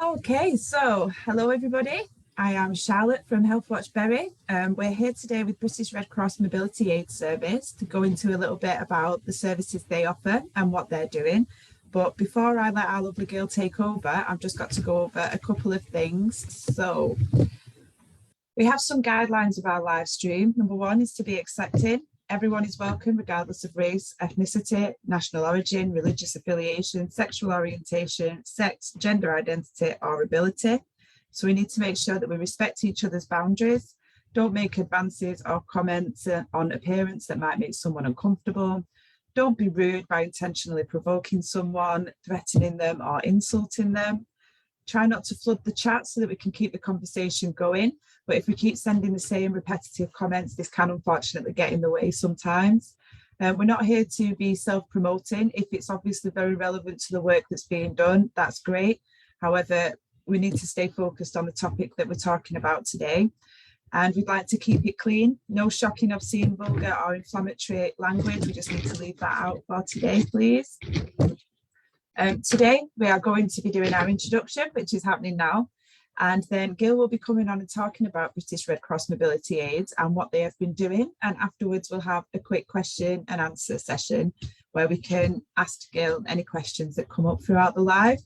Okay, so hello everybody. I am Charlotte from Healthwatch Bury. We're here today with British Red Cross Mobility Aid Service to go into a little bit about the services they offer and what they're doing. But before I let our lovely girl take over, I've just got to go over a couple of things. So we have some guidelines of our live stream. Number one is to be accepting. Everyone is welcome, regardless of race, ethnicity, national origin, religious affiliation, sexual orientation, sex, gender identity, or ability. So we need to make sure that we respect each other's boundaries, don't make advances or comments on appearance that might make someone uncomfortable. Don't be rude by intentionally provoking someone, threatening them, or insulting them. Try not to flood the chat so that we can keep the conversation going. But if we keep sending the same repetitive comments, this can unfortunately get in the way sometimes. We're not here to be self-promoting. If it's obviously very relevant to the work that's being done, that's great. However, we need to stay focused on the topic that we're talking about today. And we'd like to keep it clean. No shocking, obscene, vulgar or inflammatory language. We just need to leave that out for today, please. Today, we are going to be doing our introduction, which is happening now. And then Gil will be coming on and talking about British Red Cross Mobility Aids and what they have been doing. And afterwards, we'll have a quick question and answer session where we can ask Gil any questions that come up throughout the live.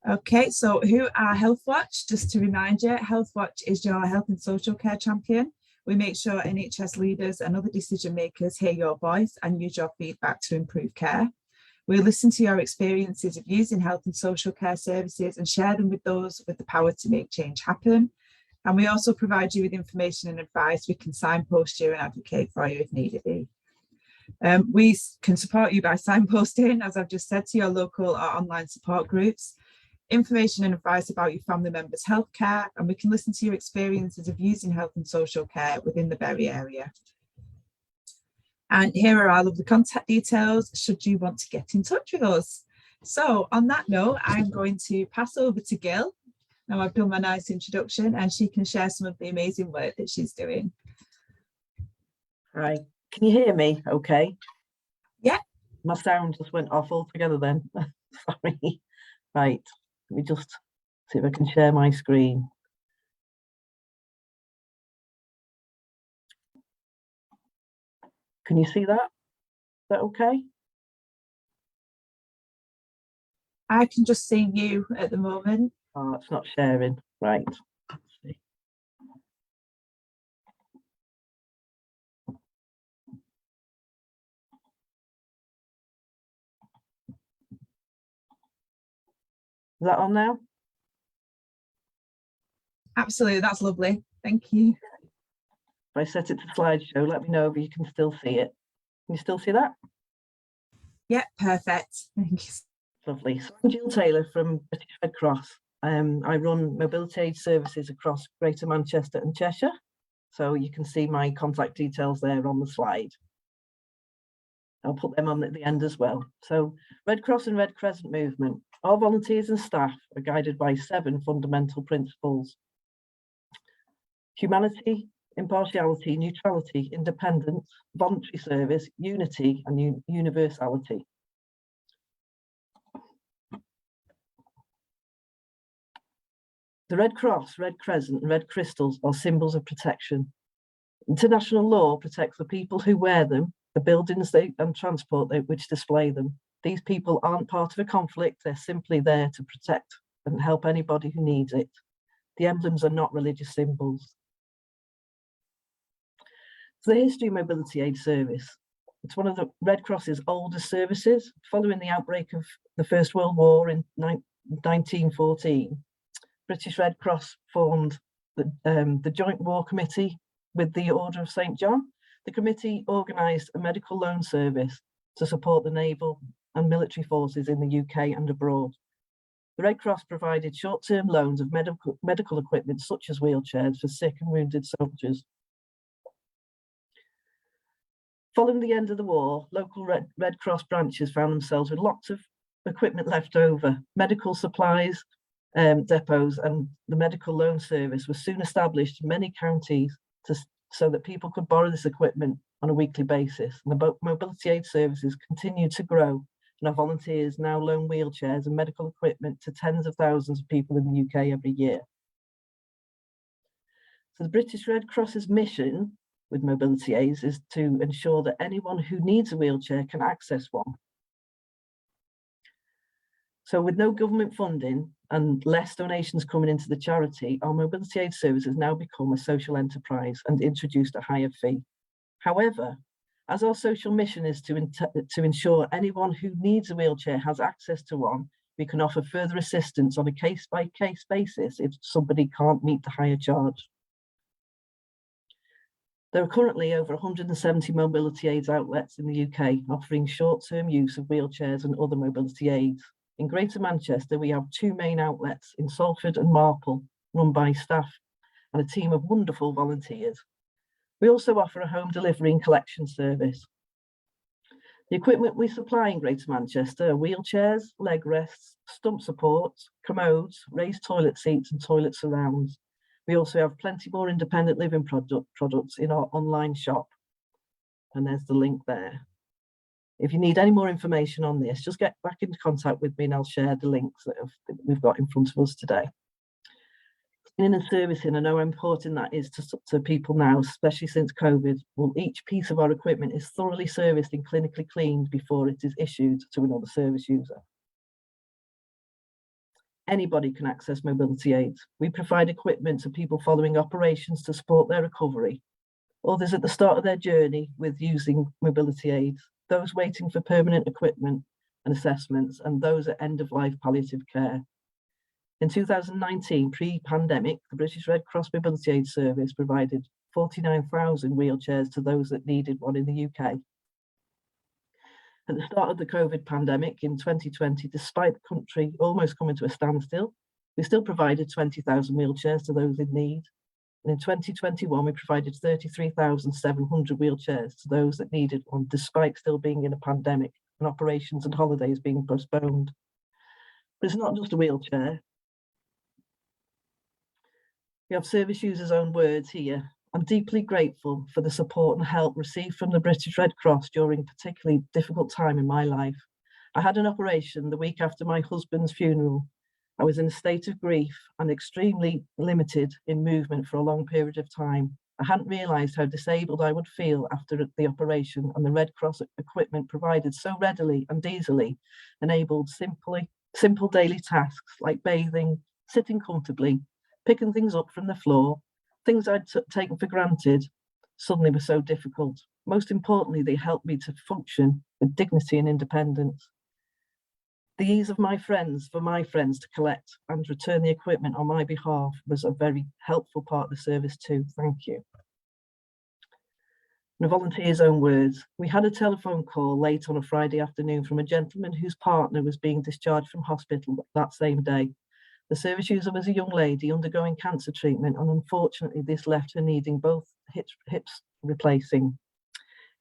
Okay, so who are Healthwatch? Just to remind you, Healthwatch is your health and social care champion. We make sure NHS leaders and other decision makers hear your voice and use your feedback to improve care. We listen to your experiences of using health and social care services and share them with those with the power to make change happen. And we also provide you with information and advice. We can signpost you and advocate for you if needed be. We can support you by signposting, as I've just said, to your local or online support groups, information and advice about your family members' healthcare, and we can listen to your experiences of using health and social care within the Bury area. And here are all of the contact details should you want to get in touch with us. So on that note, I'm going to pass over to Gil. Now I've done my nice introduction and she can share some of the amazing work that she's doing. Hi, can you hear me okay? Yeah. My sound just went off altogether then. Sorry. Right, let me just see if I can share my screen. Can you see that? Is that okay? I can just see you at the moment. Oh, it's not sharing. Right. Let's see. Is that on now? Absolutely, that's lovely. Thank you. If I set it to slideshow, let me know if you can still see it. Can you still see that? Yeah, perfect. Thank you. Lovely. So I'm Gillian Taylor from British Red Cross. I run mobility aid services across Greater Manchester and Cheshire. So you can see my contact details there on the slide. I'll put them on at the end as well. So Red Cross and Red Crescent movement. Our volunteers and staff are guided by 7 fundamental principles: humanity, impartiality, neutrality, independence, voluntary service, unity, and universality. The Red Cross, Red Crescent, and Red Crystals are symbols of protection. International law protects the people who wear them, the buildings and transport which display them. These people aren't part of a conflict, they're simply there to protect and help anybody who needs it. The emblems are not religious symbols. So the history of mobility aid service. It's one of the Red Cross's oldest services. Following the outbreak of the First World War in 1914, British Red Cross formed the Joint War Committee with the Order of St. John. The committee organised a medical loan service to support the naval and military forces in the UK and abroad. The Red Cross provided short-term loans of medical equipment such as wheelchairs for sick and wounded soldiers. Following the end of the war, local Red Cross branches found themselves with lots of equipment left over. Medical supplies depots and the medical loan service was soon established in many counties so that people could borrow this equipment on a weekly basis. And the mobility aid services continued to grow and our volunteers now loan wheelchairs and medical equipment to tens of thousands of people in the UK every year. So the British Red Cross's mission with mobility aids is to ensure that anyone who needs a wheelchair can access one. So with no government funding and less donations coming into the charity, our mobility aid service has now become a social enterprise and introduced a higher fee. However, as our social mission is to ensure anyone who needs a wheelchair has access to one, we can offer further assistance on a case-by-case basis if somebody can't meet the higher charge. There are currently over 170 mobility aids outlets in the UK offering short-term use of wheelchairs and other mobility aids. In Greater Manchester, we have 2 main outlets in Salford and Marple, run by staff and a team of wonderful volunteers. We also offer a home delivery and collection service. The equipment we supply in Greater Manchester are wheelchairs, leg rests, stump supports, commodes, raised toilet seats and toilet surrounds. We also have plenty more independent living products in our online shop. And there's the link there. If you need any more information on this, just get back into contact with me and I'll share the links that we've got in front of us today. Cleaning and servicing, I know how important that is to people now, especially since COVID. Well, each piece of our equipment is thoroughly serviced and clinically cleaned before it is issued to another service user. Anybody can access mobility aids. We provide equipment to people following operations to support their recovery, others at the start of their journey with using mobility aids, those waiting for permanent equipment and assessments, and those at end-of-life palliative care. In 2019, pre-pandemic, the British Red Cross Mobility Aid Service provided 49,000 wheelchairs to those that needed one in the UK. At the start of the COVID pandemic in 2020, despite the country almost coming to a standstill, we still provided 20,000 wheelchairs to those in need. And in 2021, we provided 33,700 wheelchairs to those that needed one, despite still being in a pandemic and operations and holidays being postponed. But it's not just a wheelchair. We have service users' own words here. I'm deeply grateful for the support and help received from the British Red Cross during a particularly difficult time in my life. I had an operation the week after my husband's funeral. I was in a state of grief and extremely limited in movement for a long period of time. I hadn't realised how disabled I would feel after the operation, and the Red Cross equipment provided so readily and easily enabled simple daily tasks like bathing, sitting comfortably, picking things up from the floor. Things I'd taken for granted suddenly were so difficult. Most importantly, they helped me to function with dignity and independence. The ease of for my friends to collect and return the equipment on my behalf was a very helpful part of the service too. Thank you. In a volunteer's own words, we had a telephone call late on a Friday afternoon from a gentleman whose partner was being discharged from hospital that same day. The service user was a young lady undergoing cancer treatment, and unfortunately this left her needing both hips replacing.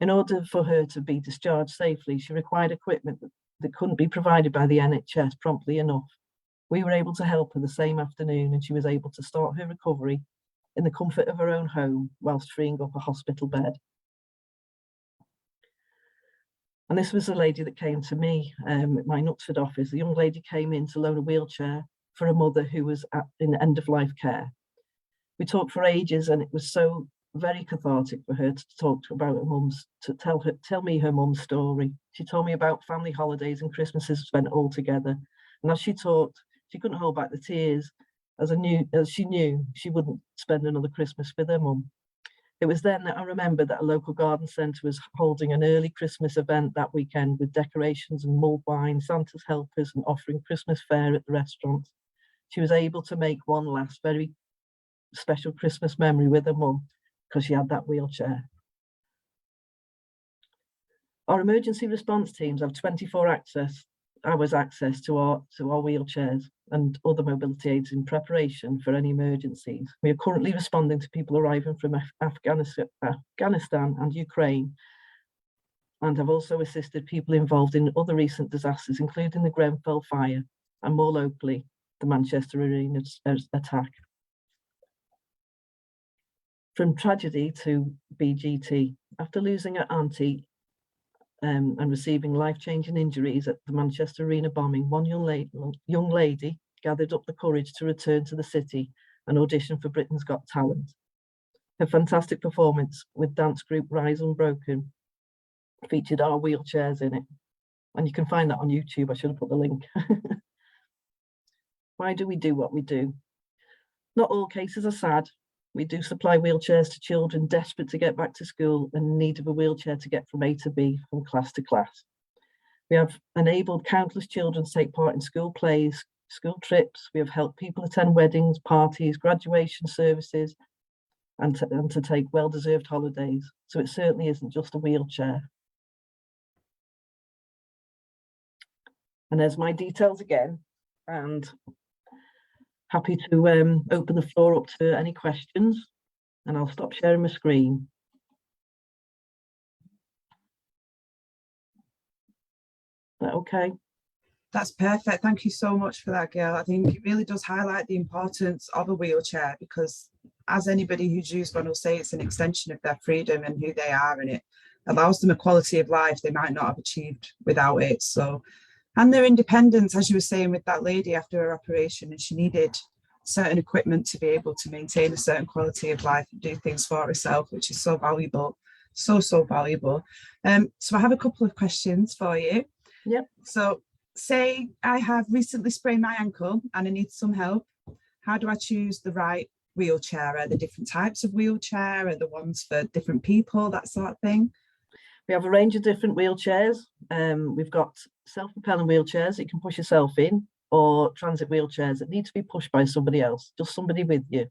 In order for her to be discharged safely, she required equipment that couldn't be provided by the NHS promptly enough. We were able to help her the same afternoon, and she was able to start her recovery in the comfort of her own home whilst freeing up a hospital bed. And this was the lady that came to me at my Knutsford office. The young lady came in to loan a wheelchair for a mother who was in end-of-life care. We talked for ages, and it was so very cathartic for her to talk about her mum's, to tell me her mum's story. She told me about family holidays and Christmases spent all together. And as she talked, she couldn't hold back the tears, as she knew she wouldn't spend another Christmas with her mum. It was then that I remembered that a local garden centre was holding an early Christmas event that weekend with decorations and mulled wine, Santa's helpers, and offering Christmas fare at the restaurant. She was able to make one last very special Christmas memory with her mum because she had that wheelchair. Our emergency response teams have 24 hours access to our wheelchairs and other mobility aids in preparation for any emergencies. We are currently responding to people arriving from Afghanistan and Ukraine, and have also assisted people involved in other recent disasters, including the Grenfell fire and, more locally, the Manchester Arena attack. From tragedy to BGT, after losing her auntie and receiving life-changing injuries at the Manchester Arena bombing, one young lady gathered up the courage to return to the city and audition for Britain's Got Talent. Her fantastic performance with dance group Rise Unbroken featured our wheelchairs in it. And you can find that on YouTube. I should have put the link. Why do we do what we do? Not all cases are sad. We do supply wheelchairs to children desperate to get back to school and in need of a wheelchair to get from A to B, from class to class. We have enabled countless children to take part in school plays, school trips. We have helped people attend weddings, parties, graduation services, and to take well-deserved holidays. So it certainly isn't just a wheelchair. And there's my details again, and happy to open the floor up to any questions, and I'll stop sharing my screen. Is that okay? That's perfect. Thank you so much for that, Gail. I think it really does highlight the importance of a wheelchair, because as anybody who's used one will say, it's an extension of their freedom and who they are, and it allows them a quality of life they might not have achieved without it. So, and their independence, as you were saying with that lady after her operation, and she needed certain equipment to be able to maintain a certain quality of life and do things for herself, which is so valuable, so valuable. So I have a couple of questions for you. Yep. So say I have recently sprained my ankle and I need some help. How do I choose the right wheelchair? Are there different types of wheelchair? Are there ones for different people, that sort of thing? We have a range of different wheelchairs. We've got self-propelling wheelchairs that you can push yourself in, or transit wheelchairs that need to be pushed by somebody else, just somebody with you.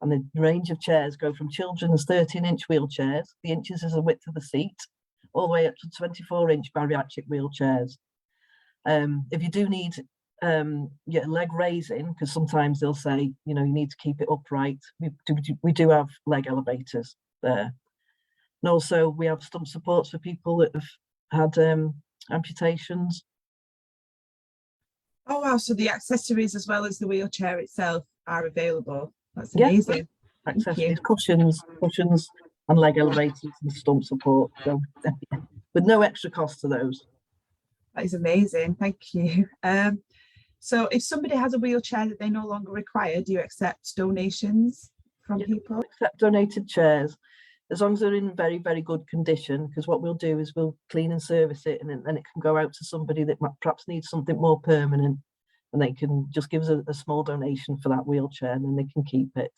And the range of chairs go from children's 13-inch wheelchairs, the inches is the width of the seat, all the way up to 24-inch bariatric wheelchairs. If you do need leg raising, because sometimes they'll say, you know, you need to keep it upright, we do have leg elevators there. And also we have stump supports for people that have had amputations. Oh wow, so the accessories as well as the wheelchair itself are available. That's amazing. Yeah, accessories, cushions and leg elevators and stump support. So with no extra cost to those. That is amazing, thank you. So if somebody has a wheelchair that they no longer require, do you accept donations from people? Accept donated chairs, as long as they're in very, very good condition, because what we'll do is we'll clean and service it, and then it can go out to somebody that perhaps needs something more permanent, and they can just give us a small donation for that wheelchair, and then they can keep it.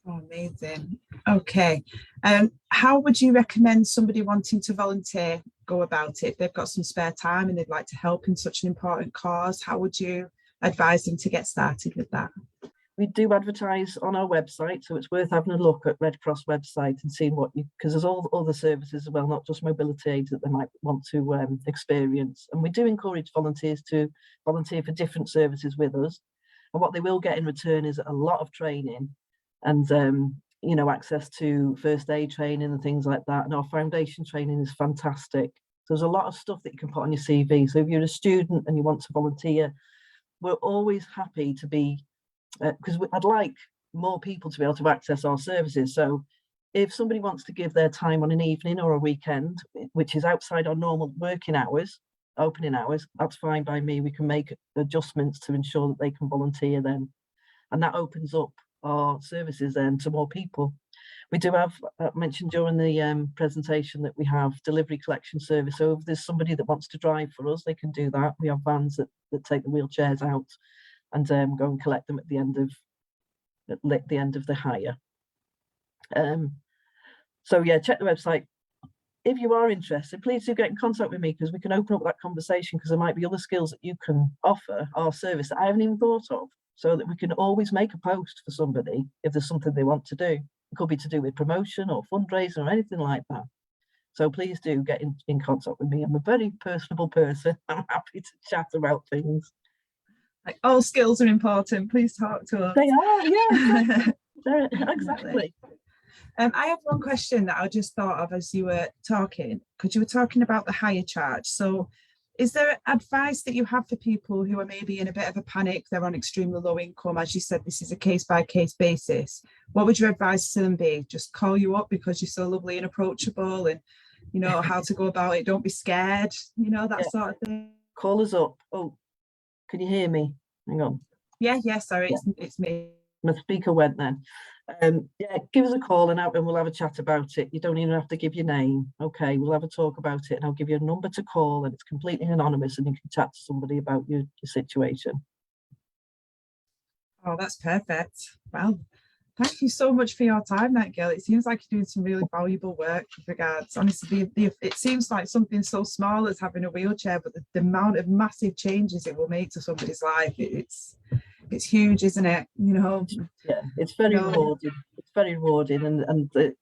Oh, amazing. Okay. How would you recommend somebody wanting to volunteer go about it? If they've got some spare time and they'd like to help in such an important cause, how would you advise them to get started with that? We do advertise on our website, so it's worth having a look at Red Cross website and seeing what you, because there's all other services as well, not just mobility aids that they might want to experience. And we do encourage volunteers to volunteer for different services with us. And what they will get in return is a lot of training and you know, access to first aid training and things like that. And our foundation training is fantastic. So there's a lot of stuff that you can put on your CV. So if you're a student and you want to volunteer, we're always happy to be, because I'd like more people to be able to access our services. So if somebody wants to give their time on an evening or a weekend, which is outside our normal working hours, opening hours, that's fine by me. We can make adjustments to ensure that they can volunteer then. And that opens up our services then to more people. We do have, mentioned during the presentation, that we have delivery collection service. So if there's somebody that wants to drive for us, they can do that. We have vans that take the wheelchairs out and go and collect them at the end of the hire. So yeah, check the website. If you are interested, please do get in contact with me, because we can open up that conversation, because there might be other skills that you can offer our service that I haven't even thought of, so that we can always make a post for somebody if there's something they want to do. It could be to do with promotion or fundraising or anything like that. So please do get in contact with me. I'm a very personable person. I'm happy to chat about things. Like, all skills are important. Please talk to us. They are, yeah. Exactly. I have one question that I just thought of as you were talking, because you were talking about the hire charge. So is there advice that you have for people who are maybe in a bit of a panic, they're on extremely low income? As you said, this is a case-by-case basis. What would your advice to them be? Just call you up because you're so lovely and approachable and you know, how to go about it. Don't be scared, you know, that sort of thing. Call us up. Oh, can you hear me? Hang on. Yeah, sorry, Yeah. it's me. My speaker went then. Yeah, give us a call and we'll have a chat about it. You don't even have to give your name. Okay, we'll have a talk about it and I'll give you a number to call, and it's completely anonymous, and you can chat to somebody about your situation. Oh, that's perfect. Well, thank you so much for your time, Girl. It seems like you're doing some really valuable work with regards. Honestly, it seems like something so small as having a wheelchair, but the amount of massive changes it will make to somebody's life, it's huge, isn't it? You know. Yeah, it's very rewarding. It's very rewarding, and the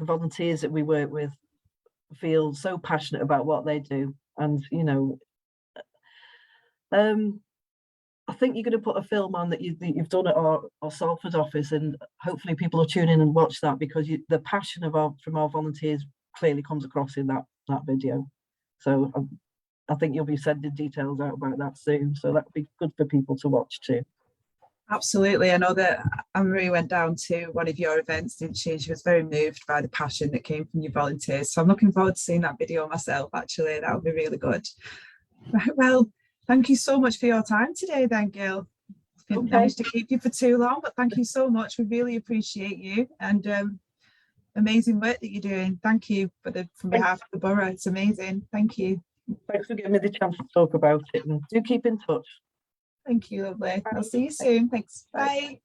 volunteers that we work with feel so passionate about what they do, and you know, I think you're going to put a film on that you've done at our Salford office, and hopefully people will tune in and watch that, because the passion from our volunteers clearly comes across in that video. So I think you'll be sending details out about that soon, so that'll be good for people to watch too. Absolutely. I know that Anne-Marie went down to one of your events, didn't she? She was very moved by the passion that came from your volunteers. So I'm looking forward to seeing that video myself, actually. That would be really good. Right, well, thank you so much for your time today then, Gil. Didn't manage to keep you for too long, but thank you so much. We really appreciate you, and amazing work that you're doing. Thank you from behalf of the borough. It's amazing. Thank you. Thanks for giving me the chance to talk about it, and do keep in touch. Thank you, lovely. I'll see you soon. Thanks. Bye.